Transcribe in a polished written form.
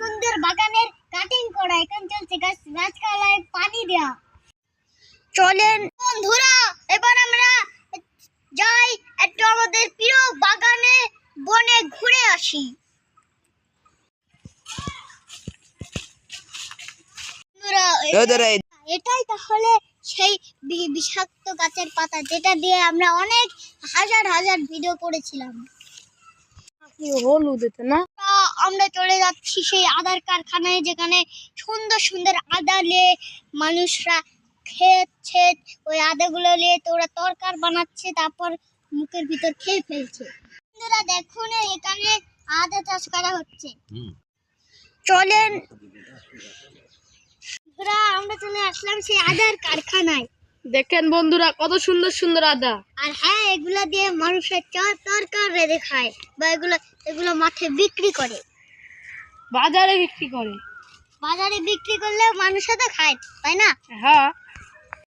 সুন্দর বাগানের কাটিং করা, এখন চলছে গাছপালায় পানি দেওয়া। চলেন বন্ধুরা, এবার আমরা যাই একটু আমাদের প্রিয় বাগানে বনে ঘুরে আসি। এটাই তাহলে সেই বিষাক্ত গাছের পাতা, যেটা দিয়ে আমরা অনেক হাজার হাজার ভিডিও করেছিলাম। হলুদ না, আমরা চলে যাচ্ছি সেই আদার কারখানায়, যেখানে সুন্দর সুন্দর আদা নিয়ে মানুষরা খেয়েছে। ওই আদাগুলো নিয়ে তো ওরা তরকার বানাচ্ছে, তারপর মুখের ভিতর খেয়ে ফেলছে। বন্ধুরা দেখুন, এখানে আদা চাষ করা হচ্ছে। চলেন বন্ধুরা, আমরা চলে আসলাম সেই আদার কারখানায়। দেখেন বন্ধুরা কত সুন্দর সুন্দর আদা। আর হ্যাঁ, এগুলা দিয়ে মানুষের তরকার রেঁধে খায়, বা এগুলো মাঠে বিক্রি করে, বাজারে বিক্রি করে। বাজারে বিক্রি করলে মানুষে তো খায়, তাই না? হ্যাঁ।